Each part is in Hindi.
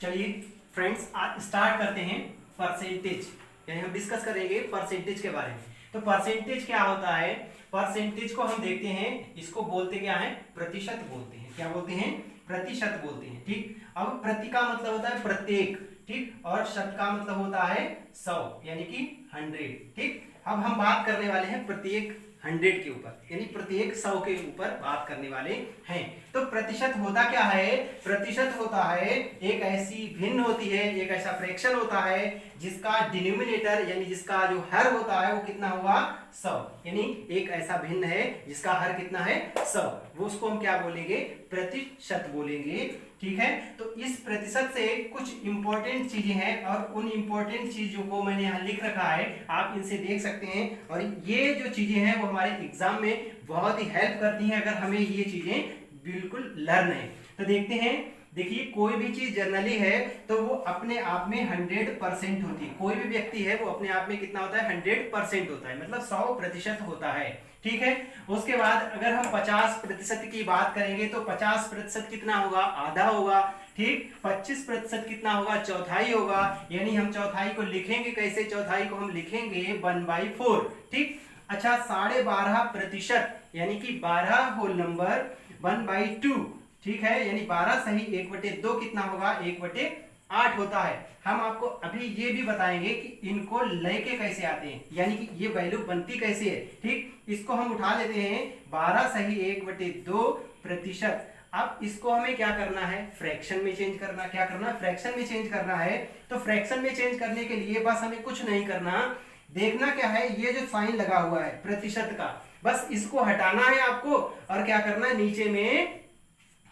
चलिए फ्रेंड्स, आज स्टार्ट करते हैं परसेंटेज, यानी हम डिस्कस करेंगे परसेंटेज के बारे में। तो परसेंटेज क्या होता है? परसेंटेज को हम देखते हैं, इसको बोलते क्या है? प्रतिशत बोलते हैं। क्या बोलते हैं? प्रतिशत बोलते हैं। ठीक, अब प्रति का मतलब होता है प्रत्येक, ठीक, और शत का मतलब होता है 100, यानी कि 100। ठीक, अब हम बात करने वाले हैं प्रत्येक 100 के ऊपर, यानी प्रत्येक 100 के ऊपर बात करने वाले हैं। तो प्रतिशत होता क्या है? प्रतिशत होता है एक ऐसी भिन्न होती है, एक ऐसा फ्रैक्शन होता है जिसका डिनोमिनेटर यानी जिसका जो हर होता है वो कितना होगा? 100, यानी एक ऐसा भिन्न है जिसका हर कितना है? 100, वो उसको हम क्या बोलेंगे? प्रतिशत बोलेंगे। ठीक है, तो इस प्रतिशत से कुछ इंपॉर्टेंट चीजें हैं और उन इंपॉर्टेंट चीजों को मैंने यहाँ लिख रखा है, आप इनसे देख सकते हैं। और ये जो चीजें हैं वो हमारे एग्जाम में बहुत ही हेल्प करती हैं अगर हमें ये चीजें बिल्कुल लर्न है। तो देखते हैं, देखिए कोई भी चीज जनरली है तो वो अपने आप में 100% होती है। कोई भी व्यक्ति है वो अपने आप में कितना होता है? 100% होता है, मतलब 100% होता है। ठीक है, उसके बाद अगर हम 50% की बात करेंगे तो 50% कितना होगा? आधा होगा। ठीक, 25% कितना होगा? चौथाई होगा। यानी हम चौथाई को लिखेंगे कैसे? चौथाई को हम लिखेंगे 1/4। ठीक, अच्छा 12.5% यानी कि 12 होल नंबर 1/2। ठीक है, यानी 12 सही 1/2 कितना होगा? 1/8 होता है। हम आपको अभी ये भी बताएंगे कि इनको लेके कैसे आते हैं, यानी कि ये वैल्यू बनती कैसे है। ठीक, इसको हम उठा लेते हैं 12 सही 1/2%। अब इसको हमें क्या करना है? फ्रैक्शन में चेंज करना। क्या करना? फ्रैक्शन में चेंज करना है। तो फ्रैक्शन में चेंज करने के लिए बस हमें कुछ नहीं करना, देखना क्या है? ये जो साइन लगा हुआ है प्रतिशत का, बस इसको हटाना है आपको और क्या करना है? नीचे में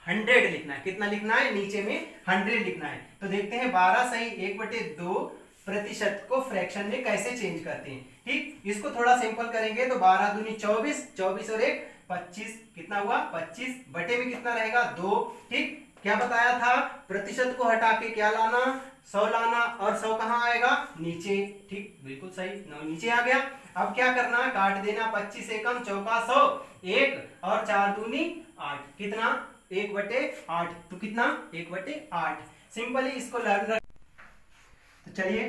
100 लिखना है। कितना लिखना है? नीचे में 100 लिखना है। तो देखते हैं 12 सही 1/2% को फ्रैक्शन में कैसे चेंज करते हैं। ठीक, इसको थोड़ा सिंपल करेंगे तो 12 दूनी 24, 24 और 1 25, कितना हुआ? 25 बटे में कितना रहेगा? 2। ठीक, क्या बताया था? प्रतिशत को हटा के क्या लाना? 100 लाना, और 100 कहाँ आएगा? नीचे। ठीक, बिल्कुल सही, नीचे आ गया। अब क्या करना? काट देना, 25 एकम चौका 100, 1 और 4 दूनी 8, कितना? 1/8। तो कितना? 1/8। सिंपली इसको लर्न रख। तो चलिए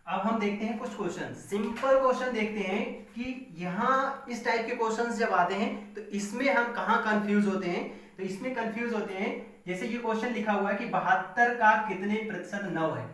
अब हम देखते हैं कुछ क्वेश्चन, सिंपल क्वेश्चन देखते हैं कि यहाँ इस टाइप के क्वेश्चंस जब आते हैं तो इसमें हम कहाँ कंफ्यूज होते हैं। तो इसमें कंफ्यूज होते हैं, जैसे ये क्वेश्चन लिखा हुआ है कि 72 का कितने प्रतिशत 9 है।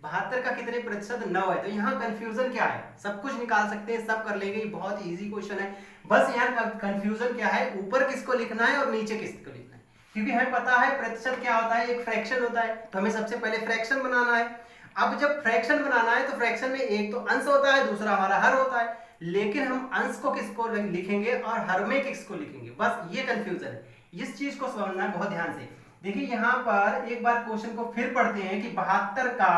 72 का कितने प्रतिशत 9 है। तो यहाँ कंफ्यूजन क्या है? सब कुछ निकाल सकते हैं, सब कर लेंगे, ये बहुत इजी क्वेश्चन है। बस यहाँ कंफ्यूजन क्या है? ऊपर किसको लिखना है और नीचे किसको लिखना है। क्योंकि हमें पता है प्रतिशत क्या होता है? एक फ्रैक्शन होता है, तो हमें सबसे पहले फ्रैक्शन बनाना है। अब जब फ्रैक्शन बनाना है तो फ्रैक्शन में एक तो अंश होता है, दूसरा हमारा हर होता है, लेकिन हम अंश को किसको लिखेंगे और हर में किसको लिखेंगे, बस ये कंफ्यूजन है। इस चीज को समझना है बहुत ध्यान से। देखिए यहाँ पर एक बार क्वेश्चन को फिर पढ़ते हैं कि 72 का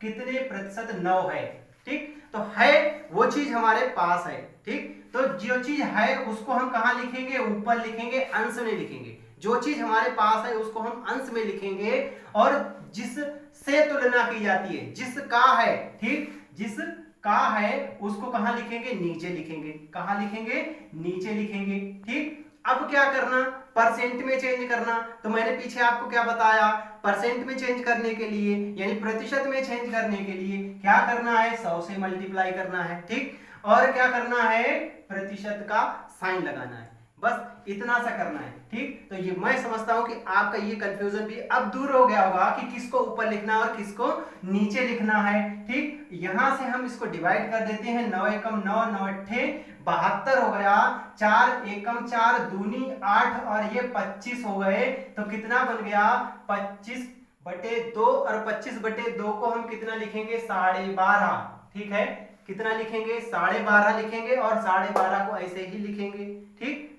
कितने प्रतिशत 9 है। ठीक, तो है वो चीज हमारे पास है। ठीक, तो जो चीज है उसको हम कहाँ लिखेंगे? ऊपर लिखेंगे, अंश में लिखेंगे। जो चीज हमारे पास है उसको हम अंश में लिखेंगे, और जिससे तुलना की जाती है, जिसका है, ठीक, जिसका है उसको कहां लिखेंगे? नीचे लिखेंगे। कहां लिखेंगे? नीचे लिखेंगे। ठीक, अब क्या करना? परसेंट में चेंज करना। तो मैंने पीछे आपको क्या बताया? परसेंट में चेंज करने के लिए यानी प्रतिशत में चेंज करने के लिए क्या करना है? 100 से मल्टीप्लाई करना है। ठीक, और क्या करना है? प्रतिशत का साइन लगाना है, बस इतना सा करना है। ठीक, तो ये मैं समझता हूं कि आपका ये कंफ्यूजन भी अब दूर हो गया होगा कि किसको ऊपर लिखना है और किसको नीचे लिखना है। ठीक, यहां से हम इसको डिवाइड कर देते हैं, 9 एकम 9, 9 अट्ठे 72 हो गया, 4 एकम 4 दूनी 8 और ये 25 हो गए। तो कितना बन गया? 25/2, और 25/2 को हम कितना लिखेंगे? 12.5। ठीक है, कितना लिखेंगे? 12.5 लिखेंगे, और 12.5 को ऐसे ही लिखेंगे। ठीक,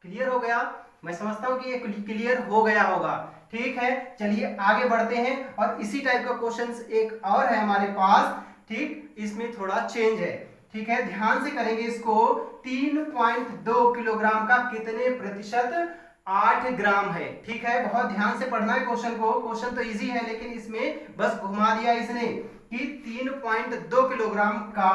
क्लियर हो गया? मैं समझता हूं कि ये क्लियर हो गया होगा। ठीक है, चलिए आगे बढ़ते हैं। और इसी टाइप का क्वेश्चंस एक और है हमारे पास। ठीक, इसमें थोड़ा चेंज है। ठीक है, ध्यान से करेंगे इसको। 3.2 किलोग्राम का कितने प्रतिशत 8 ग्राम है। ठीक है, बहुत ध्यान से पढ़ना है क्वेश्चन को। क्वेश्चन तो इजी है लेकिन इसमें बस घुमा दिया इसने कि 3.2 किलोग्राम का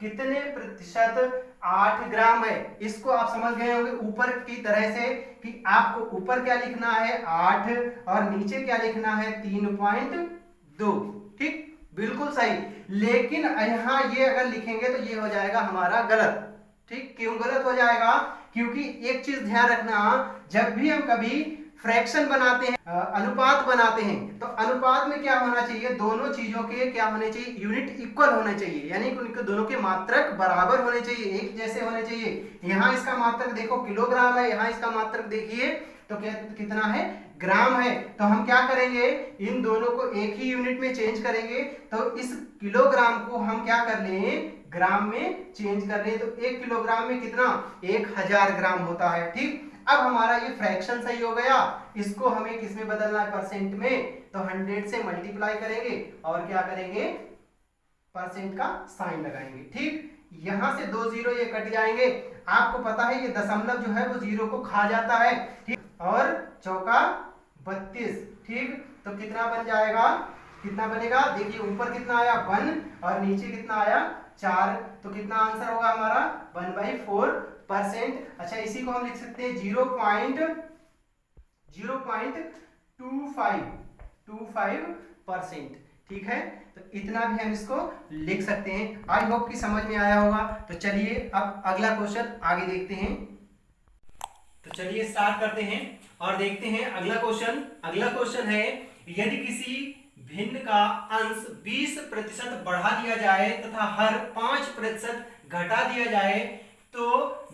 कितने प्रतिशत 8 ग्राम है। इसको आप समझ गए होंगे ऊपर की तरह से कि आपको ऊपर क्या लिखना है 8 और नीचे क्या लिखना है 3.2। ठीक, बिल्कुल सही। लेकिन यहाँ ये अगर लिखेंगे तो ये हो जाएगा हमारा गलत। ठीक, क्यों गलत हो जाएगा? क्योंकि एक चीज ध्यान रखना, जब भी हम कभी फ्रैक्शन बनाते हैं, अनुपात बनाते हैं, तो अनुपात में क्या होना चाहिए, दोनों चीजों के क्या होने चाहिए, यूनिट इक्वल होने चाहिए, यानी उनके दोनों के मात्रक बराबर होने चाहिए, एक जैसे होने चाहिए। यहाँ इसका मात्रक देखो किलोग्राम है, यहाँ इसका मात्रक देखिए तो क्या कितना है, ग्राम है। तो हम क्या करेंगे, इन दोनों को एक ही यूनिट में चेंज करेंगे। तो इस किलोग्राम को हम क्या कर लें, ग्राम में चेंज कर लें। तो 1 किलोग्राम में कितना, 1000 ग्राम होता है। ठीक, अब हमारा ये फ्रैक्शन सही हो गया। इसको हमें किस में बदलना है, परसेंट में। तो 100 से मल्टीप्लाई करेंगे और क्या करेंगे, परसेंट का साइन लगाएंगे। ठीक, यहां से 2 जीरो ये कट जाएंगे। आपको पता है ये दशमलव जो है वो जीरो को खा जाता है। ठीक, और चौका 32। ठीक, तो कितना बन जाएगा, कितना बनेगा, देखिए ऊपर कितना आया 1 और नीचे कितना आया 4। तो कितना आंसर होगा हमारा 1/4%। अच्छा, इसी को हम लिख सकते हैं 0.25%। ठीक है, तो इतना भी हम इसको लिख सकते हैं। आई होप कि समझ में आया होगा। तो चलिए अब अगला क्वेश्चन आगे देखते हैं। तो चलिए स्टार्ट करते हैं और देखते हैं अगला क्वेश्चन। अगला क्वेश्चन है, यदि किसी भिन्न का अंश 20% बढ़ा दिया जाए तथा हर 5% घटा दिया जाए तो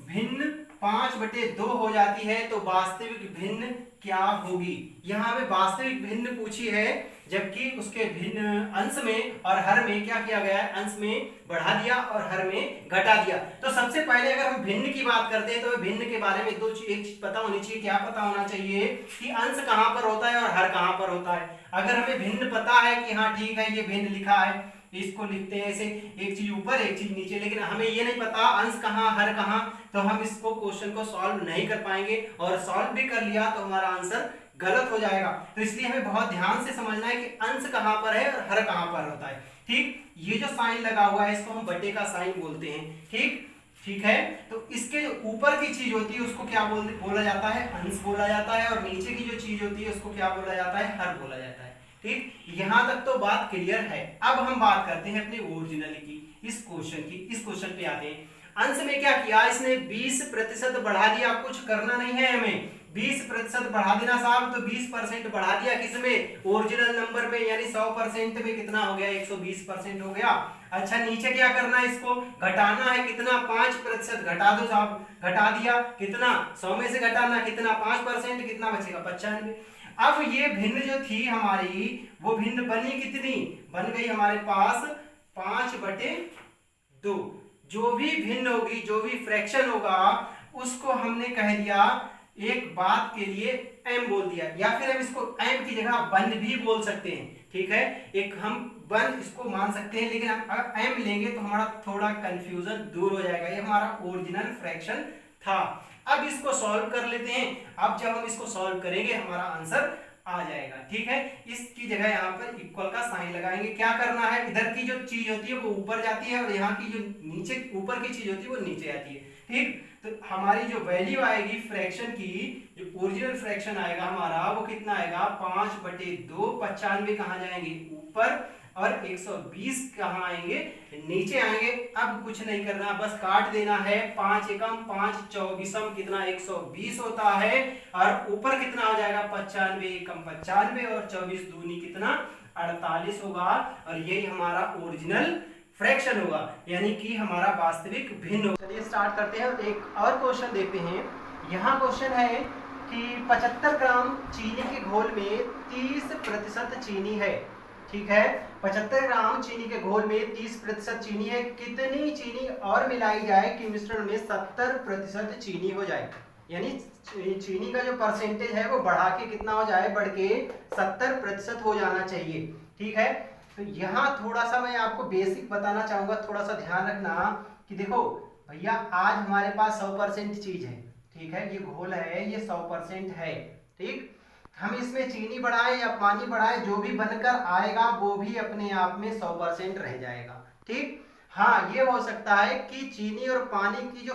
भिन्न 5/2 हो जाती है, तो वास्तविक भिन्न क्या होगी। यहाँ हमें वास्तविक भिन्न पूछी है, जबकि उसके भिन्न अंश में और हर में क्या किया गया है, अंश में बढ़ा दिया और हर में घटा दिया। तो सबसे पहले अगर हम भिन्न की बात करते हैं तो भिन्न के बारे में एक चीज पता होनी चाहिए। क्या पता होना चाहिए कि अंश कहां पर होता है और हर कहां पर होता है। अगर हमें भिन्न पता है कि हाँ ठीक है ये भिन्न लिखा है, इसको लिखते हैं ऐसे, एक चीज ऊपर एक चीज नीचे, लेकिन हमें ये नहीं पता अंश कहां हर कहां, तो हम इसको क्वेश्चन को सॉल्व नहीं कर पाएंगे। और सॉल्व भी कर लिया तो हमारा आंसर गलत हो जाएगा। तो इसलिए हमें बहुत ध्यान से समझना है कि अंश कहां पर है और हर कहां पर होता है। ठीक, ये जो साइन लगा हुआ है इसको हम बटे का साइन बोलते हैं। ठीक, ठीक है, तो इसके जो ऊपर की चीज होती है उसको क्या बोला जाता है, अंश बोला जाता है, और नीचे की जो चीज होती है उसको क्या बोला जाता है, हर बोला जाता है। ठीक, यहां तक तो बात क्लियर है। अब हम बात करते हैं अपनी ओरिजिनल की, इस क्वेश्चन की। इस क्वेश्चन पे आते हैं। अंश में क्या किया, इसने 20% बढ़ा दिया। कुछ करना नहीं है हमें, 20% बढ़ा देना साहब, तो 20% बढ़ा दिया किसमें, ओरिजिनल नंबर में, यानी 100% में कितना हो गया, 120% हो गया। अच्छा, नीचे क्या करना है, इसको घटाना है। कितना, 5% घटा दो साहब, घटा दिया। कितना, 100 में से घटाना कितना, 5%, कितना बचेगा 95। अब ये भिन्न जो थी हमारी, वो भिन्न बनी कितनी, बन गई हमारे पास 5/2। जो भी भिन्न होगी, जो भी फ्रैक्शन होगा, उसको हमने कह दिया एक बात के लिए m बोल दिया, या फिर हम इसको m की जगह 1 भी बोल सकते हैं। ठीक है, एक हम 1 इसको मान सकते हैं, लेकिन हम अगर m लेंगे तो हमारा थोड़ा कंफ्यूजन दूर हो जाएगा। ये हमारा ओरिजिनल फ्रैक्शन था। अब इसको सॉल्व कर लेते हैं। अब जब हम इसको सॉल्व करेंगे हमारा आंसर आ जाएगा। ठीक है, इसकी जगह यहाँ पर इक्वल का साइन लगाएंगे। क्या करना है, इधर की जो चीज होती है वो ऊपर जाती है और यहाँ की जो नीचे ऊपर की चीज होती है वो नीचे आती है। ठीक, तो हमारी जो वैल्यू आएगी फ्रैक्शन की, जो ओरिजिनल फ्रैक्शन आएगा हमारा, वो कितना आएगा 5/2। 95 कहाँ जाएंगे, ऊपर, और 120 कहाँ आएंगे, नीचे आएंगे। अब कुछ नहीं करना, बस काट देना है। 5 एकम 5 24 कितना 120 होता है, और ऊपर कितना हो जाएगा 95 एकम 95, और 24 दूनी कितना 48 होगा। और यही हमारा ओरिजिनल फ्रैक्शन होगा, यानी कि हमारा वास्तविक भिन्न होगा। चलिए स्टार्ट करते हैं और एक और क्वेश्चन देखते हैं। यहाँ क्वेश्चन है कि 75 ग्राम चीनी के घोल में 30% चीनी है। ठीक है, 75 ग्राम चीनी के घोल में 30% चीनी है। कितनी चीनी और मिलाई जाए कि मिश्रण में 70% चीनी हो जाए, यानी चीनी का जो परसेंटेज है वो बढ़ा के कितना हो जाए, बढ़ के 70% हो जाना चाहिए। ठीक है, तो यहाँ थोड़ा सा मैं आपको बेसिक बताना चाहूंगा, थोड़ा सा ध्यान रखना कि देखो भैया, आज हमारे पास 100% चीज है। ठीक है, ये घोल है, ये 100% है। ठीक, हम इसमें चीनी बढ़ाएं या पानी बढ़ाएं, जो भी बनकर आएगा वो भी अपने आप में 100% रह जाएगा। ठीक, हाँ, ये हो सकता है कि चीनी और पानी की जो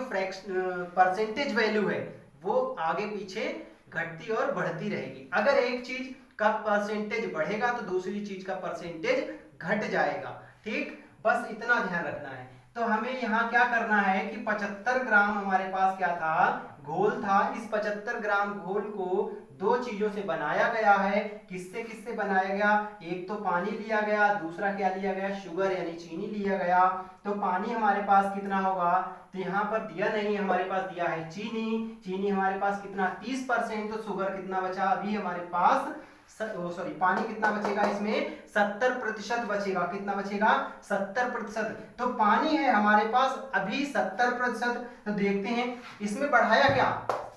परसेंटेज वैल्यू है वो आगे पीछे घटती और बढ़ती रहेगी। अगर एक चीज का परसेंटेज बढ़ेगा तो दूसरी चीज का परसेंटेज घट जाएगा। ठीक, बस इतना ध्यान रखना है। तो हमें यहाँ क्या करना है कि 75 ग्राम हमारे पास क्या था, घोल था। इस 75 ग्राम घोल को दो चीजों से बनाया गया है। किससे किससे बनाया गया, एक तो पानी लिया गया, दूसरा क्या लिया गया, शुगर यानी चीनी लिया गया। तो पानी हमारे पास कितना होगा, तो यहाँ पर दिया नहीं, हमारे पास दिया है चीनी। चीनी हमारे पास कितना 30%, तो शुगर कितना बचा अभी हमारे पास, सॉरी पानी कितना बचेगा इसमें, 70% बचेगा। कितना बचेगा, 70%। तो पानी है हमारे पास अभी 70%। तो देखते हैं इसमें बढ़ाया क्या,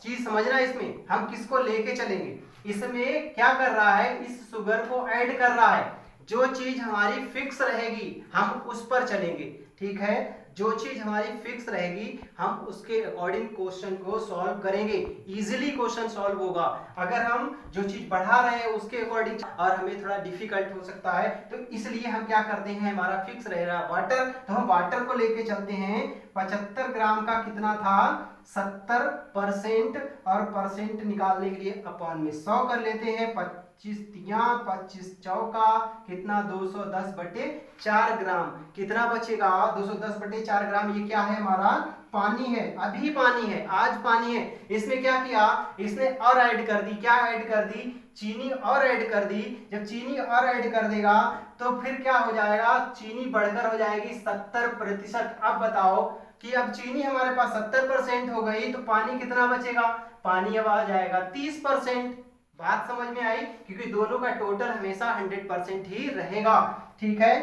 चीज समझना, इसमें हम किसको लेके चलेंगे। इसमें क्या कर रहा है, इस शुगर को ऐड कर रहा है। जो चीज हमारी फिक्स रहेगी हम उस पर चलेंगे। ठीक है, जो चीज हमारी फिक्स रहेगी हम उसके अकॉर्डिंग क्वेश्चन को सॉल्व करेंगे। इजीली क्वेश्चन सॉल्व होगा। अगर हम जो चीज बढ़ा रहे हैं उसके अकॉर्डिंग और हमें थोड़ा डिफिकल्ट हो सकता है, तो इसलिए हम क्या करते हैं, हमारा फिक्स रहेगा वाटर, तो हम वाटर को लेके चलते हैं। 75 ग्राम का कितना था, 70%, और परसेंट निकालने के लिए अपॉन में 100 कर लेते हैं। 25 तिया 25 चौका कितना, 210/4 ग्राम। कितना बचेगा, 210/4 ग्राम। ये क्या है, हमारा पानी है, अभी पानी है, आज पानी है। इसमें क्या किया, इसने और ऐड कर दी, क्या ऐड कर दी, चीनी और ऐड कर दी। जब चीनी और ऐड कर देगा तो फिर क्या हो जाएगा, चीनी बढ़कर हो जाएगी 70%। अब बताओ कि अब चीनी हमारे पास 70% हो गई, तो पानी कितना बचेगा, पानी अब आ जाएगा 30%। बात समझ में आई, क्योंकि दोनों का टोटल हमेशा 100% ही रहेगा। ठीक है,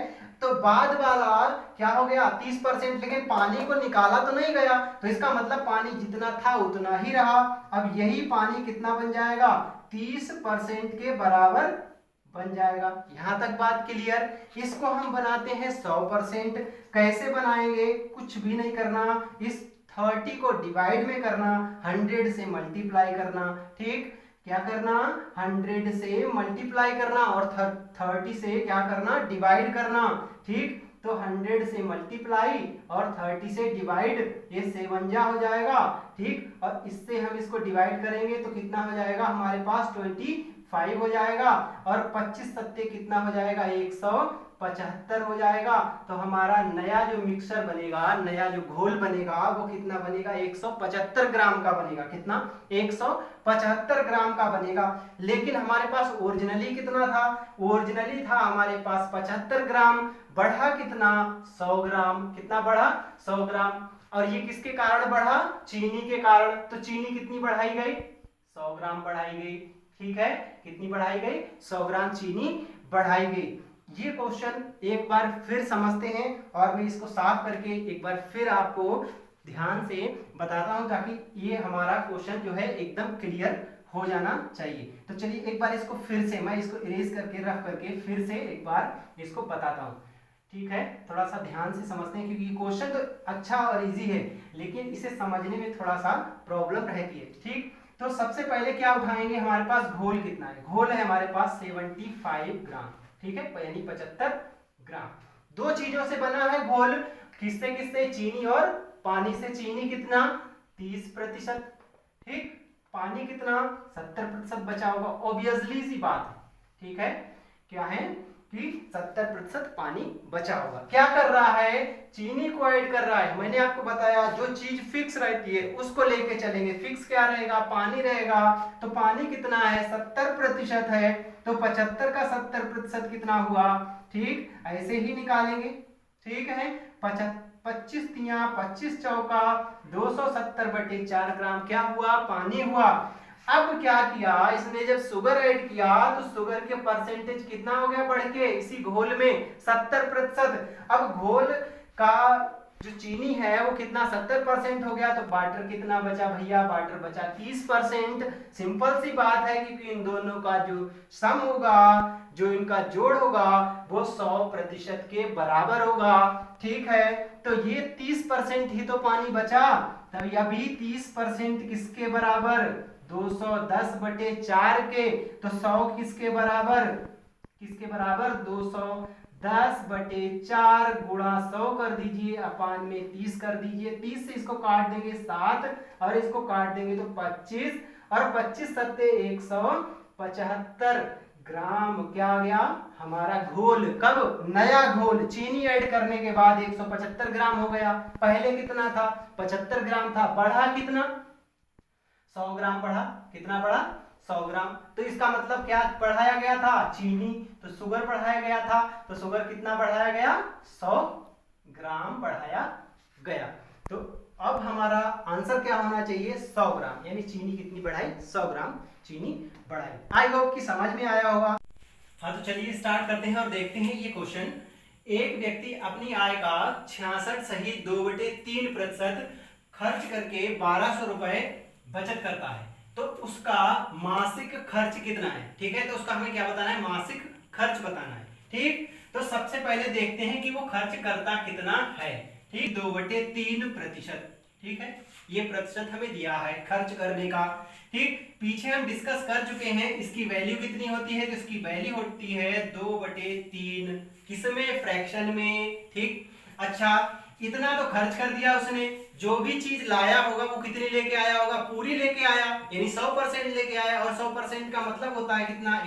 तो बाद वाला क्या हो गया 30%, लेकिन पानी को निकाला तो नहीं गया, तो इसका मतलब पानी जितना था उतना ही रहा। अब यही पानी कितना बन जाएगा, 30% के बराबर बन जाएगा। यहां तक बात क्लियर। इसको हम बनाते हैं 100%। कैसे बनाएंगे, कुछ भी नहीं करना, इस 30 को डिवाइड में करना, 100 से मल्टीप्लाई करना। ठीक, क्या करना, 100 से मल्टीप्लाई करना और 30 से क्या करना, डिवाइड करना। ठीक, तो 100 से मल्टीप्लाई और 30 से डिवाइड, ये 57 हो जाएगा। ठीक, और इससे हम इसको डिवाइड करेंगे तो कितना हो जाएगा, हमारे पास 25 हो जाएगा, और 25 सत्ते कितना हो जाएगा, 175 हो जाएगा। तो हमारा नया जो मिक्सर बनेगा, नया जो घोल बनेगा वो कितना बनेगा, 175 ग्राम का बनेगा। कितना, 175 ग्राम का बनेगा। लेकिन हमारे पास ओरिजिनली कितना था, ओरिजिनली था हमारे पास 75 ग्राम, बढ़ा कितना, 100 ग्राम। कितना बढ़ा, 100 ग्राम। और ये किसके कारण बढ़ा, चीनी के कारण। तो चीनी कितनी बढ़ाई गई, 100 ग्राम बढ़ाई गई। ठीक है, कितनी बढ़ाई गई, 100 ग्राम चीनी बढ़ाई गई। ये क्वेश्चन एक बार फिर समझते हैं, और मैं इसको साफ करके एक बार फिर आपको ध्यान से बताता हूं, ताकि ये हमारा क्वेश्चन जो है एकदम क्लियर हो जाना चाहिए। तो चलिए एक बार इसको फिर से मैं इसको इरेज करके रफ करके फिर से एक बार इसको बताता हूँ। ठीक है, थोड़ा सा ध्यान से समझते हैं, क्योंकि क्वेश्चन तो अच्छा और इजी है, लेकिन इसे समझने में थोड़ा सा प्रॉब्लम रहती है। ठीक, तो सबसे पहले क्या उठाएंगे, हमारे पास घोल कितना है, घोल है हमारे पास 75 ग्राम। ठीक है, यानी 75 ग्राम। दो चीजों से बना है घोल, किससे किससे, चीनी और पानी से। चीनी कितना, 30%। ठीक, पानी कितना, 70% बचा होगा, ऑब्वियसली सी बात है। ठीक है, क्या है कि 70% पानी बचा होगा। क्या कर रहा है, चीनी को ऐड कर रहा है। मैंने आपको बताया जो चीज फिक्स रहती है उसको लेके चलेंगे। फिक्स क्या रहेगा, पानी रहेगा। तो पानी कितना है, 70% है, तो 75 का 70% कितना हुआ। ठीक, ऐसे ही निकालेंगे। ठीक है, 25 तिया 25 चौका 270/4 ग्राम क्या हुआ, पानी हुआ। अब क्या किया इसने, जब शुगर ऐड किया तो शुगर के परसेंटेज कितना हो गया बढ़ के, इसी घोल में 70%। अब घोल का जो चीनी है वो कितना, 70% हो गया, तो वाटर कितना बचा भैया, वाटर बचा 30%। सिंपल सी बात है, क्योंकि इन दोनों का जो सम होगा, जो इनका जोड़ होगा वो 100% के बराबर होगा। ठीक है, तो ये 30% ही तो पानी बचा, तब अभी 30% किसके बराबर, 210/4 के। तो 100 किसके बराबर, किसके बराबर, 210 10/4 गुणा 100 कर दीजिए, अपान में 30 कर दीजिए। 30 से इसको काट देंगे 7 और इसको काट देंगे तो 25 और 25 सत्ते 175 ग्राम क्या आ गया हमारा घोल। कब? नया घोल चीनी ऐड करने के बाद 175 ग्राम हो गया। पहले कितना था? 75 ग्राम था। बढ़ा कितना? 100 ग्राम बढ़ा। कितना बढ़ा? 100 ग्राम। तो इसका मतलब क्या बढ़ाया गया था? चीनी। तो शुगर बढ़ाया गया था, तो शुगर कितना बढ़ाया गया? 100 ग्राम बढ़ाया गया। तो अब हमारा आंसर क्या होना चाहिए? 100 ग्राम, यानी चीनी कितनी बढ़ाई? 100 ग्राम चीनी बढ़ाई। आई होप कि समझ में आया होगा। हाँ, तो चलिए स्टार्ट करते हैं और देखते हैं ये क्वेश्चन। एक व्यक्ति अपनी आय का 66 सहित 2/3% खर्च करके 1200 रुपए बचत करता है, तो उसका मासिक खर्च कितना है? ठीक है, तो उसका हमें क्या बताना है? मासिक खर्च बताना है। ठीक, तो सबसे पहले देखते हैं कि वो खर्च करता कितना है। ठीक, 2/3%। ठीक है, ये प्रतिशत हमें दिया है खर्च करने का। ठीक, पीछे हम डिस्कस कर चुके हैं इसकी वैल्यू कितनी होती है, तो इसकी वैल्यू होती है 2/3। किसमें? फ्रैक्शन में। ठीक, अच्छा इतना तो खर्च कर दिया उसने, जो भी चीज लाया होगा वो कितनी लेके आया होगा? पूरी लेके आया, यानी 100% लेके आया। और 100% का मतलब होता है कितना?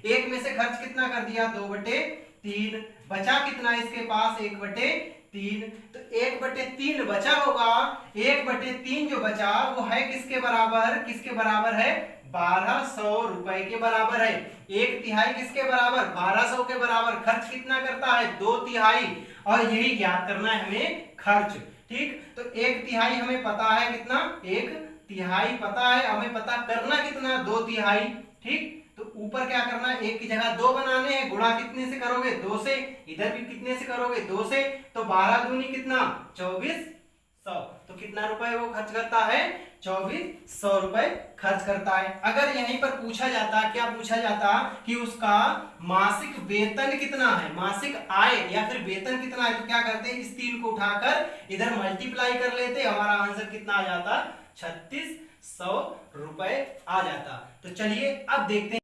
1 में से खर्च कितना कर दिया? 2/3। बचा कितना इसके पास? 1/3। तो 1/3 बचा होगा। 1/3 जो बचा वो है किसके बराबर? किसके बराबर है? 1200 रुपए के बराबर है। 1/3 किसके बराबर? 1200 के बराबर। खर्च कितना करता है? 2/3। और यही ज्ञात करना है हमें खर्च। ठीक, तो 1/3 हमें पता है कितना? 1/3 पता है, हमें पता करना कितना? 2/3। ठीक, तो ऊपर क्या करना है? 1 की जगह 2 बनाने हैं। गुणा कितने से करोगे? 2 से। इधर भी कितने से करोगे? 2 से। तो 12 दूनी कितना? 2400। तो कितना रुपए वो खर्च करता है? 2400 रुपए खर्च करता है। अगर यहीं पर पूछा जाता, क्या पूछा जाता कि उसका मासिक वेतन कितना है, मासिक आय या फिर वेतन कितना है, तो क्या करते? इस 3 को उठाकर इधर मल्टीप्लाई कर लेते, हमारा आंसर कितना आ जाता? 3600 रुपए आ जाता। तो चलिए अब देखते हैं